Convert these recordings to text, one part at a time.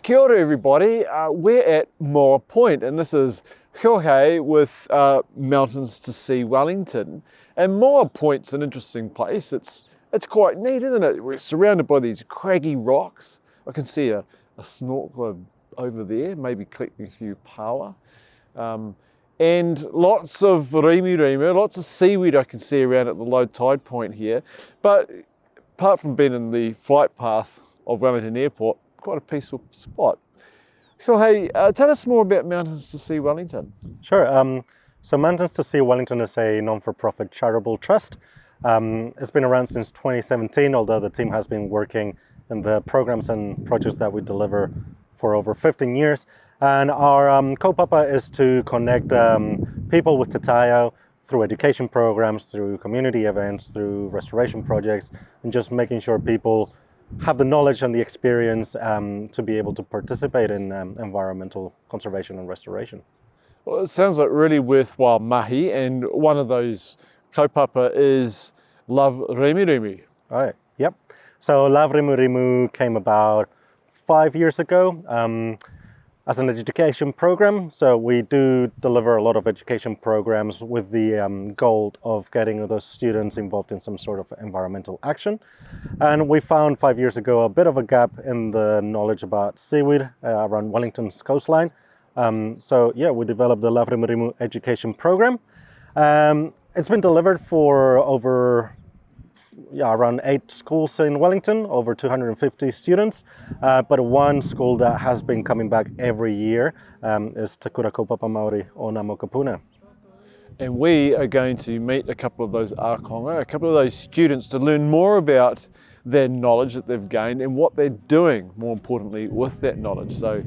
Kia ora everybody, we're at Moa Point and this is Jorge with Mountains to Sea Wellington. And Moa Point's an interesting place. It's quite neat, isn't it? We're surrounded by these craggy rocks. I can see a snorkeler over there, maybe collecting a few paua. And lots of Rimurimu, lots of seaweed I can see around at the low tide point here. But apart from being in the flight path of Wellington Airport, quite a peaceful spot. Jorge, tell us more about Mountains to Sea Wellington. Sure. So Mountains to Sea Wellington is a non-for-profit charitable trust. It's been around since 2017, although the team has been working in the programs and projects that we deliver for over 15 years. And our kaupapa is to connect people with Te Taio through education programs, through community events, through restoration projects, and just making sure people have the knowledge and the experience to be able to participate in environmental conservation and restoration. Well, it sounds like really worthwhile mahi, and one of those kaupapa is Love Rimurimu. All right, yep. So Love Rimurimu came about 5 years ago as an education program. So we do deliver a lot of education programs with the goal of getting those students involved in some sort of environmental action. And we found 5 years ago a bit of a gap in the knowledge about seaweed around Wellington's coastline. So yeah, we developed the Love Rimurimu education program. It's been delivered for over around 8 schools in Wellington, over 250 students. But one school that has been coming back every year is Te Kura Kaupapa Māori o Ngā Mokopuna. And we are going to meet a couple of those ākonga, a couple of those students, to learn more about their knowledge that they've gained and what they're doing, more importantly, with that knowledge. So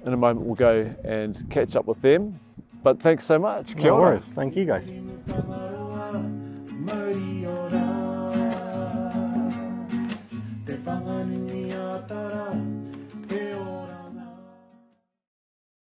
in a moment we'll go and catch up with them. But thanks so much. Kia ora. No worries. Thank you guys. Te whanganui